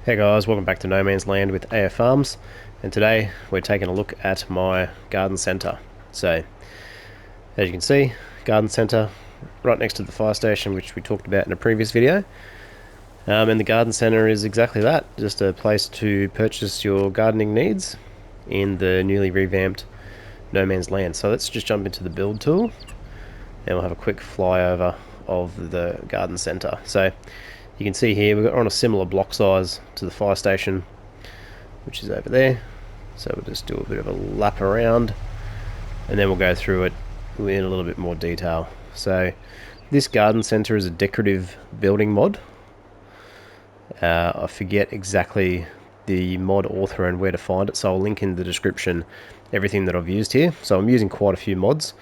Hey guys, welcome back to No Man's Land with AF Farms, and today we're taking a look at my garden centre. So, as you can see, garden centre right next to the fire station, which we talked about in a previous video. And the garden centre is exactly that, just a place to purchase your gardening needs in the newly revamped No Man's Land. So let's just jump into the build tool, and we'll have a quick flyover of the garden centre. So you can see here we're on a similar block size to the fire station, which is over there. So we'll just do a bit of a lap around, and then we'll go through it in a little bit more detail. So this garden centre is a decorative building mod. I forget exactly the mod author and where to find it, so I'll link in the description everything that I've used here. So I'm using quite a few mods,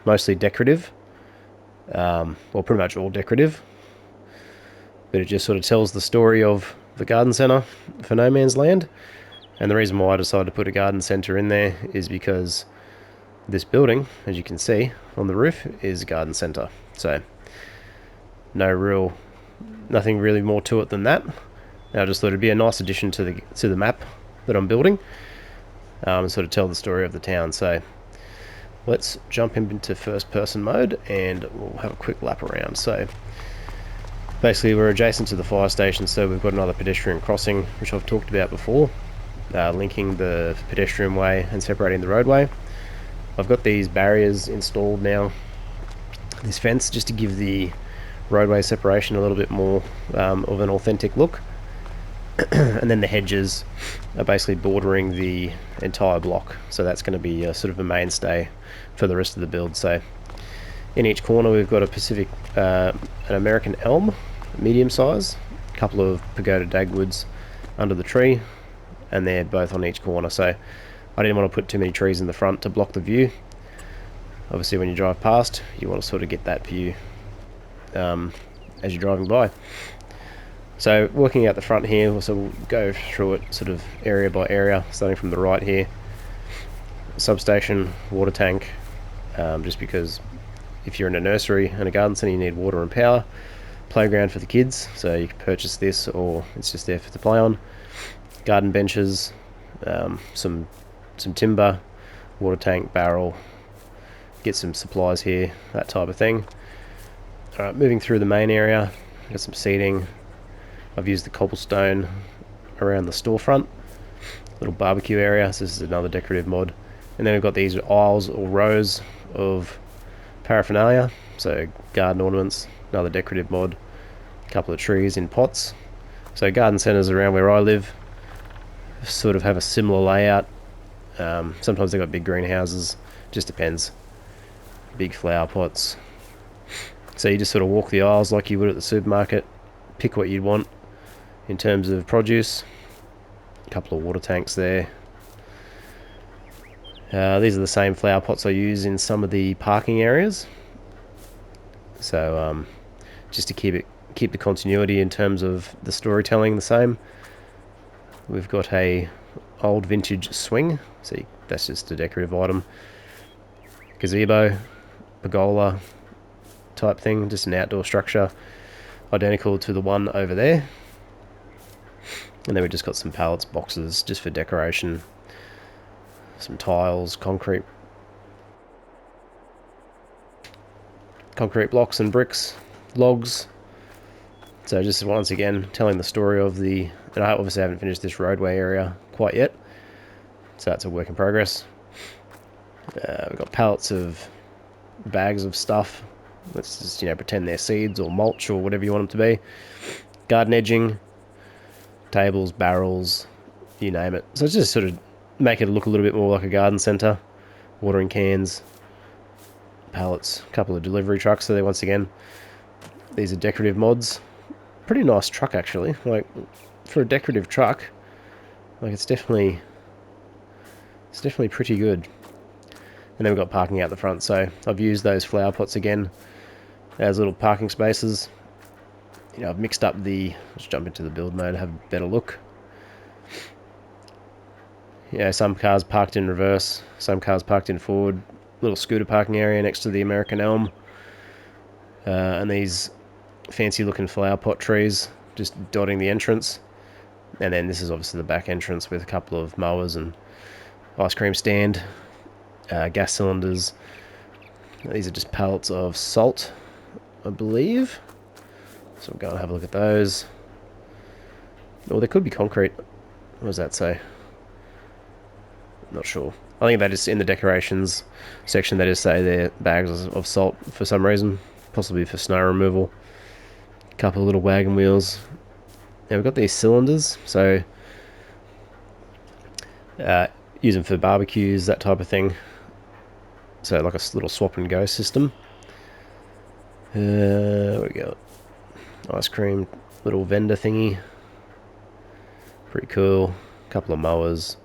mostly decorative, well, pretty much all decorative, but it just sort of tells the story of the garden centre for No Man's Land. And the reason why I decided to put a garden centre in there is because this building, as you can see on the roof, is a garden centre. So nothing really more to it than that. I just thought it'd be a nice addition to the map that I'm building, and sort of tell the story of the town. So let's jump into first person mode and we'll have a quick lap around. So basically we're adjacent to the fire station, so we've got another pedestrian crossing, which I've talked about before, linking the pedestrian way and separating the roadway. I've got these barriers installed now, this fence, just to give the roadway separation a little bit more of an authentic look. And then the hedges are basically bordering the entire block, so that's going to be sort of a mainstay for the rest of the build. So in each corner we've got an American elm, medium size, a couple of pagoda dagwoods under the tree, and they're both on each corner. So I didn't want to put too many trees in the front to block the view. Obviously when you drive past, you want to sort of get that view as you're driving by. So working out the front here, we'll go through it sort of area by area, starting from the right here. Substation, water tank, just because if you're in a nursery and a garden centre you need water and power. Playground for the kids, so you can purchase this or it's just there to play on. Garden benches, some timber, water tank, barrel, get some supplies here, that type of thing. Alright, moving through the main area, got some seating. I've used the cobblestone around the storefront, little barbecue area, so this is another decorative mod. And then we've got these aisles or rows of paraphernalia, so garden ornaments, another decorative mod, a couple of trees in pots. So garden centres around where I live sort of have a similar layout. Sometimes they've got big greenhouses, just depends. Big flower pots. So you just sort of walk the aisles like you would at the supermarket, pick what you'd want in terms of produce. A couple of water tanks there. These are the same flower pots I use in some of the parking areas. So just to keep the continuity in terms of the storytelling the same. We've got a old vintage swing, so that's just a decorative item. Gazebo, pergola type thing, just an outdoor structure, identical to the one over there. And then we've just got some pallets, boxes, just for decoration. Some tiles, concrete blocks and bricks, logs. So just once again telling the story of and I obviously haven't finished this roadway area quite yet, so that's a work in progress. We've got pallets of bags of stuff. Let's just pretend they're seeds or mulch or whatever you want them to be. Garden edging, tables, barrels, you name it. So it's just sort of make it look a little bit more like a garden centre. Watering cans, pallets, a couple of delivery trucks. So once again, these are decorative mods. Pretty nice truck actually. Like for a decorative truck, like it's definitely pretty good. And then we've got parking out the front. So I've used those flower pots again as little parking spaces. I've mixed up let's jump into the build mode, have a better look. Some cars parked in reverse, some cars parked in forward. Little scooter parking area next to the American elm. And these fancy looking flower pot trees just dotting the entrance. And then this is obviously the back entrance with a couple of mowers and ice cream stand, gas cylinders. These are just pallets of salt, I believe. So we'll go and have a look at those. Or there could be concrete. What does that say? Not sure. I think that is in the decorations section. They just say they're bags of salt for some reason, possibly for snow removal. A couple of little wagon wheels. Now we've got these cylinders, so use them for barbecues, that type of thing. So like a little swap and go system. What we got? Ice cream, little vendor thingy. Pretty cool. Couple of mowers.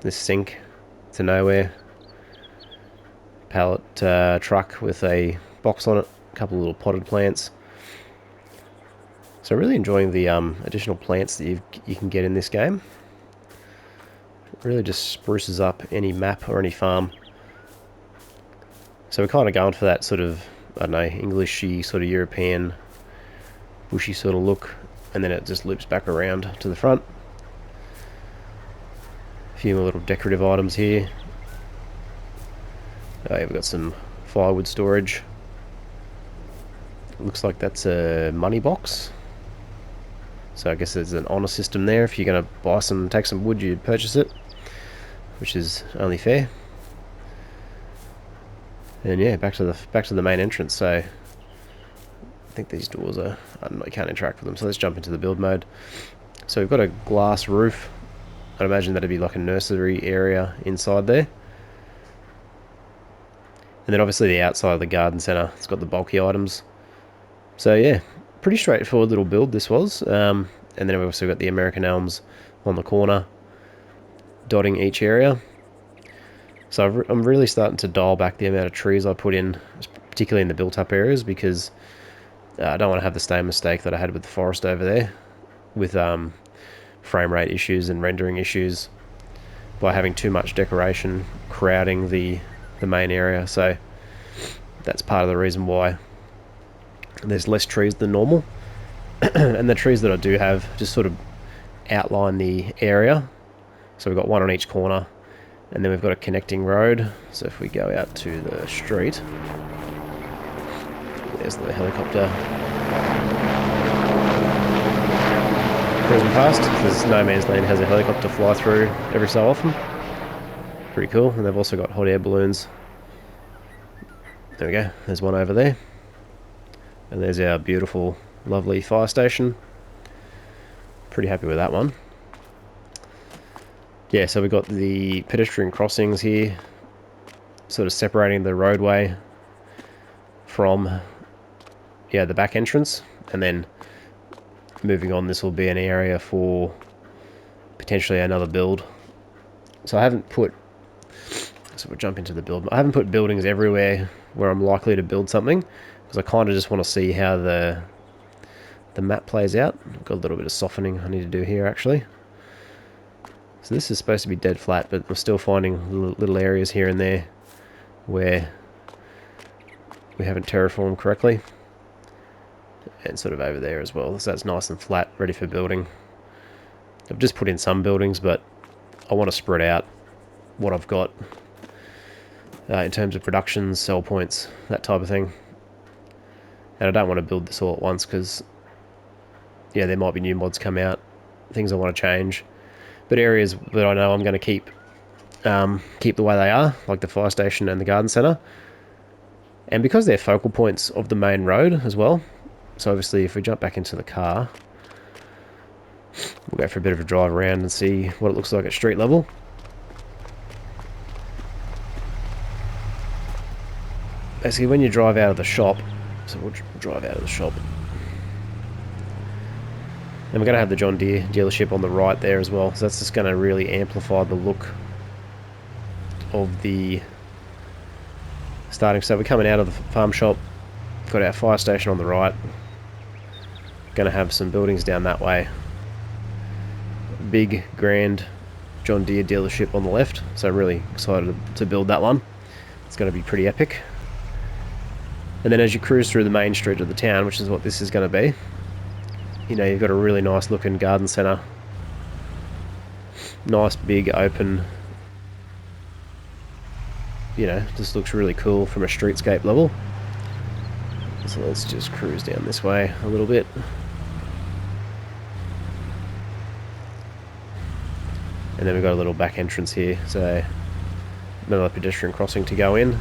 This sink to nowhere. Pallet truck with a box on it. A couple of little potted plants. So really enjoying the additional plants that you can get in this game. It really just spruces up any map or any farm. So we're kind of going for that sort of, I don't know, Englishy, sort of European, bushy sort of look. And then it just loops back around to the front. A few more little decorative items here. Oh, yeah, we've got some firewood storage. Looks like that's a money box. So I guess there's an honor system there. If you're going to take some wood, you purchase it, which is only fair. And yeah, back to the main entrance. So I think these doors are, I don't know, you can't interact with them. So let's jump into the build mode. So we've got a glass roof. I'd imagine that'd be like a nursery area inside there. And then obviously the outside of the garden centre, it's got the bulky items. So yeah, pretty straightforward little build this was. And then we've also got the American elms on the corner, dotting each area. So I'm really starting to dial back the amount of trees I put in, particularly in the built-up areas, because I don't want to have the same mistake that I had with the forest over there, with frame rate issues and rendering issues, by having too much decoration crowding the main area. So that's part of the reason why there's less trees than normal. And the trees that I do have just sort of outline the area. So we've got one on each corner, and then we've got a connecting road. So if we go out to the street, there's the helicopter cruising past, because No Man's Land has a helicopter fly through every so often. Pretty cool. And they've also got hot air balloons. There we go, there's one over there. And there's our beautiful, lovely fire station. Pretty happy with that one. Yeah, so we've got the pedestrian crossings here, sort of separating the roadway from, yeah, the back entrance. And then moving on, this will be an area for potentially another build. So I haven't put, so we'll jump into the build. I haven't put buildings everywhere where I'm likely to build something, because I kind of just want to see how the map plays out. I've got a little bit of softening I need to do here actually. So this is supposed to be dead flat, but I'm still finding little areas here and there where we haven't terraformed correctly. And sort of over there as well. So that's nice and flat, ready for building. I've just put in some buildings, but I want to spread out what I've got in terms of productions, sell points, that type of thing. And I don't want to build this all at once, because yeah, there might be new mods come out, things I want to change. But areas that I know I'm going to keep the way they are, like the fire station and the garden centre. And because they're focal points of the main road as well, so obviously if we jump back into the car, we'll go for a bit of a drive around and see what it looks like at street level. Basically when you drive out of the shop, so we'll drive out of the shop. And we're going to have the John Deere dealership on the right there as well. So that's just going to really amplify the look of the starting. So we're coming out of the farm shop, got our fire station on the right. Going to have some buildings down that way. Big, grand John Deere dealership on the left. So really excited to build that one. It's going to be pretty epic. And then as you cruise through the main street of the town, which is what this is going to be, you know, you've got a really nice looking garden centre Nice big open, you know, just looks really cool from a streetscape level. So let's just cruise down this way a little bit. And then we've got a little back entrance here, so another pedestrian crossing to go in.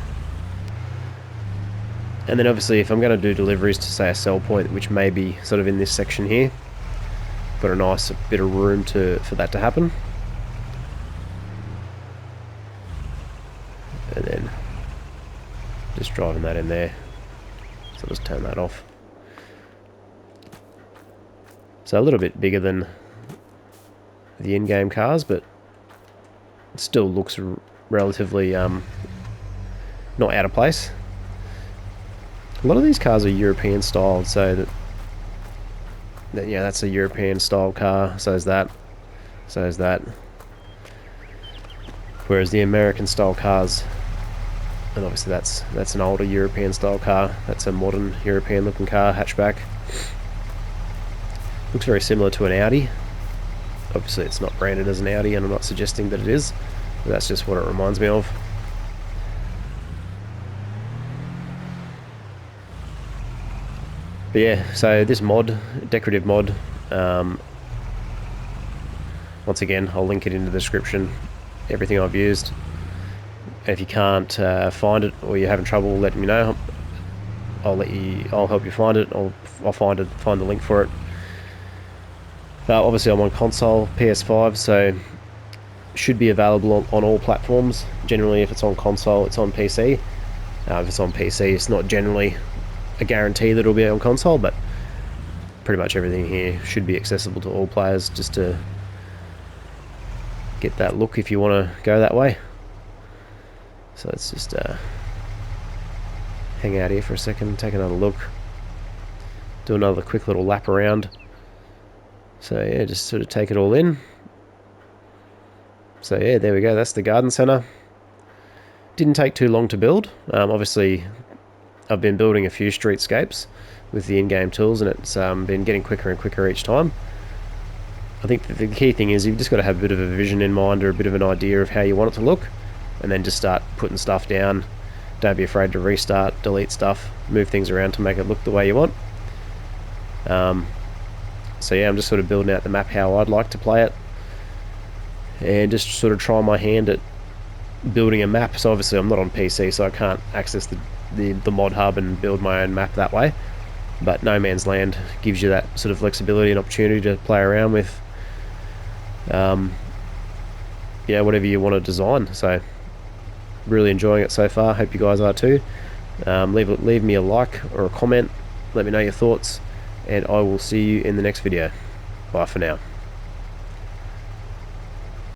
And then obviously if I'm going to do deliveries to, say, a sell point, which may be sort of in this section here, got a nice bit of room for that to happen. And then just driving that in there. So I'll just turn that off. So a little bit bigger than the in-game cars, but it still looks relatively not out of place. A lot of these cars are European styled, so that yeah, that's a European style car. So is that. So is that. Whereas the American style cars, and obviously that's an older European style car. That's a modern European looking car, hatchback. Looks very similar to an Audi. Obviously it's not branded as an Audi, and I'm not suggesting that it is, but that's just what it reminds me of. But yeah, so this mod, decorative mod, once again I'll link it in the description, everything I've used. And if you can't find it, or you're having trouble letting me know, I'll help you find it. I'll find the link for it. Obviously I'm on console, PS5, so should be available on all platforms. Generally if it's on console, it's on PC. If it's on PC, it's not generally a guarantee that it'll be on console, but pretty much everything here should be accessible to all players, just to get that look if you want to go that way. So let's just hang out here for a second, take another look, do another quick little lap around. So yeah, just sort of take it all in. So yeah, there we go, that's the garden centre. Didn't take too long to build. Obviously I've been building a few streetscapes with the in-game tools, and it's been getting quicker and quicker each time. I think the key thing is you've just got to have a bit of a vision in mind, or a bit of an idea of how you want it to look, and then just start putting stuff down. Don't be afraid to restart, delete stuff, move things around to make it look the way you want. So yeah, I'm just sort of building out the map how I'd like to play it, and just sort of try my hand at building a map. So obviously I'm not on PC, so I can't access the mod hub and build my own map that way, but No Man's Land gives you that sort of flexibility and opportunity to play around with yeah, whatever you want to design. So really enjoying it so far, hope you guys are too. Leave me a like or a comment, let me know your thoughts, and I will see you in the next video. Bye for now.